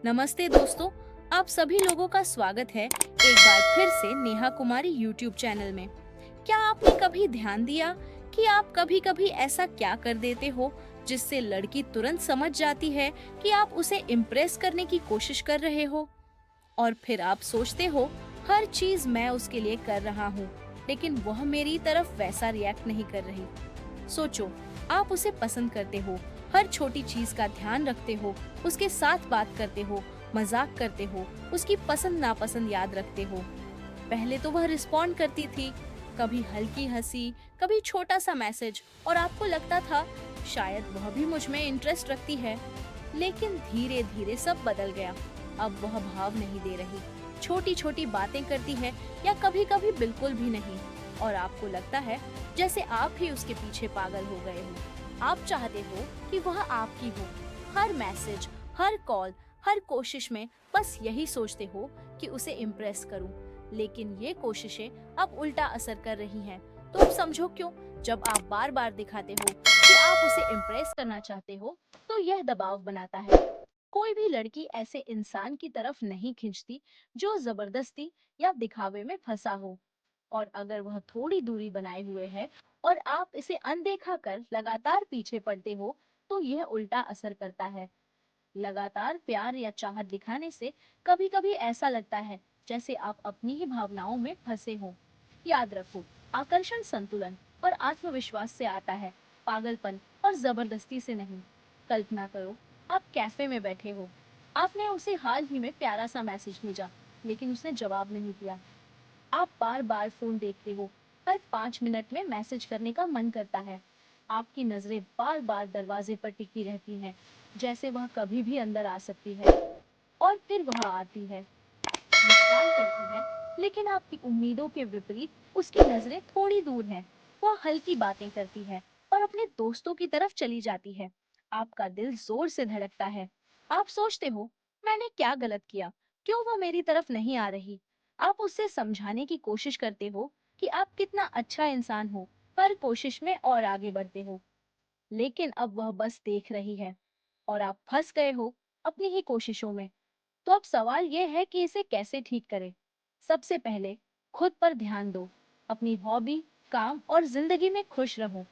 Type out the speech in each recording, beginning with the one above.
नमस्ते दोस्तों, आप सभी लोगों का स्वागत है एक बार फिर से नेहा कुमारी यूट्यूब चैनल में। क्या आपने कभी ध्यान दिया कि आप कभी-कभी ऐसा क्या कर देते हो जिससे लड़की तुरंत समझ जाती है कि आप उसे इम्प्रेस करने की कोशिश कर रहे हो? और फिर आप सोचते हो हर चीज मैं उसके लिए कर रहा हूँ, लेकिन वह मेरी तरफ वैसा रिएक्ट नहीं कर रही। सोचो, आप उसे पसंद करते हो, हर छोटी चीज का ध्यान रखते हो, उसके साथ बात करते हो, मजाक करते हो, उसकी पसंद नापसंद याद रखते हो। पहले तो वह रिस्पॉन्ड करती थी, कभी हल्की हंसी, कभी छोटा सा मैसेज, और आपको लगता था शायद वह भी मुझ में इंटरेस्ट रखती है। लेकिन धीरे धीरे सब बदल गया। अब वह भाव नहीं दे रही, छोटी छोटी बातें करती है या कभी कभी बिल्कुल भी नहीं, और आपको लगता है जैसे आप ही उसके पीछे पागल हो गए हो। आप चाहते हो कि वह आपकी हो, हर मैसेज, हर कॉल, हर कोशिश में बस यही सोचते हो कि उसे इम्प्रेस करूं। लेकिन ये कोशिशें अब उल्टा असर कर रही हैं। तो अब समझो क्यों। जब आप बार बार दिखाते हो कि आप उसे इम्प्रेस करना चाहते हो, तो यह दबाव बनाता है। कोई भी लड़की ऐसे इंसान की तरफ नहीं खींचती जो जबरदस्ती या दिखावे में फंसा हो। और अगर वह थोड़ी दूरी बनाए हुए है और आप इसे अनदेखा कर लगातार पीछे पड़ते हो, तो यह उल्टा असर करता है। लगातार प्यार या चाहत दिखाने से कभी-कभी ऐसा लगता है जैसे आप अपनी ही भावनाओं में फंसे हो। याद रखो, आकर्षण संतुलन और आत्मविश्वास से आता है, पागलपन और जबरदस्ती से नहीं। कल्पना करो, आप कैफे में बैठे हो, आपने उसे हाल ही में प्यारा सा मैसेज भेजा, लेकिन उसने जवाब नहीं दिया। आप बार बार फोन देखते हो, हर 5 मिनट में मैसेज करने का मन करता है। आपकी नजरें बार बार दरवाजे पर टिकी रहती हैं, जैसे वह कभी भी अंदर आ सकती है। और फिर वह आती है, मुस्कान करती है, लेकिन आपकी उम्मीदों के विपरीत उसकी नजरें थोड़ी दूर हैं। वह हल्की बातें करती है और अपने दोस्तों की तरफ चली जाती है। आपका दिल जोर से धड़कता है। आप सोचते हो, मैंने क्या गलत किया, क्यों वह मेरी तरफ नहीं आ रही। आप उससे समझाने की कोशिश करते हो कि आप कितना अच्छा इंसान हो, पर कोशिश में और आगे बढ़ते हो। लेकिन अब वह बस देख रही है और आप फंस गए हो अपनी ही कोशिशों में। तो अब सवाल यह है कि इसे कैसे ठीक करें। सबसे पहले खुद पर ध्यान दो, अपनी हॉबी, काम और जिंदगी में खुश रहो।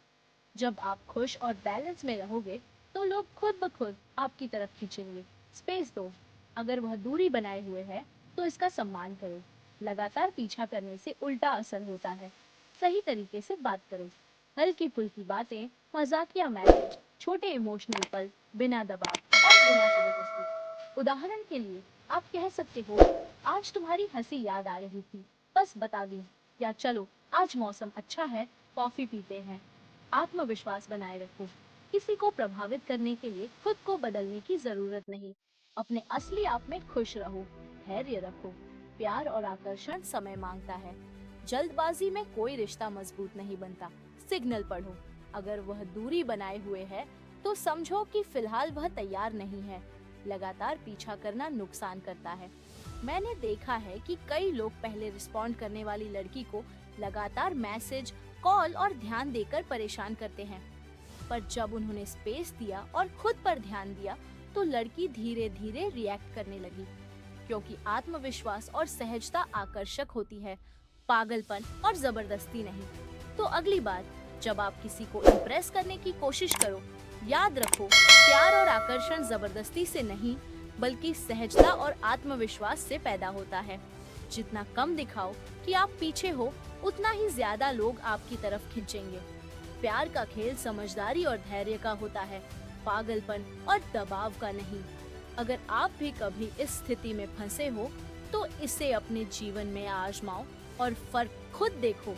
जब आप खुश और बैलेंस में रहोगे, तो लोग खुद ब खुद आपकी तरफ खींचेंगे। स्पेस दो, अगर वह दूरी बनाए हुए है तो इसका सम्मान करो। लगातार पीछा करने से उल्टा असर होता है। सही तरीके से बात करो, हल्की फुल्की बातें, मजाकिया मैसेज, छोटे इमोशनल पल, बिना दबाव और बिना जबरदस्ती। उदाहरण के लिए आप कह सकते हो, आज तुम्हारी हंसी याद आ रही थी, बस बता दूं। या चलो, आज मौसम अच्छा है, कॉफी पीते हैं। आत्मविश्वास बनाए रखो, किसी को प्रभावित करने के लिए खुद को बदलने की जरूरत नहीं। अपने असली आप में खुश रहो, धैर्य रखो। प्यार और आकर्षण समय मांगता है। जल्दबाजी में कोई रिश्ता मजबूत नहीं बनता। सिग्नल पढ़ो, अगर वह दूरी बनाए हुए है तो समझो कि फिलहाल वह तैयार नहीं है। लगातार पीछा करना नुकसान करता है। मैंने देखा है कि कई लोग पहले रिस्पॉन्ड करने वाली लड़की को लगातार मैसेज, कॉल और ध्यान देकर परेशान करते हैं, पर जब उन्होंने स्पेस दिया और खुद पर ध्यान दिया, तो लड़की धीरे धीरे रिएक्ट करने लगी। क्योंकि आत्मविश्वास और सहजता आकर्षक होती है, पागलपन और जबरदस्ती नहीं। तो अगली बार जब आप किसी को इम्प्रेस करने की कोशिश करो, याद रखो, प्यार और आकर्षण जबरदस्ती से नहीं, बल्कि सहजता और आत्मविश्वास से पैदा होता है। जितना कम दिखाओ कि आप पीछे हो, उतना ही ज्यादा लोग आपकी तरफ खींचेंगे। प्यार का खेल समझदारी और धैर्य का होता है, पागलपन और दबाव का नहीं। अगर आप भी कभी इस स्थिति में फंसे हो, तो इसे अपने जीवन में आजमाओ और फर्क खुद देखो।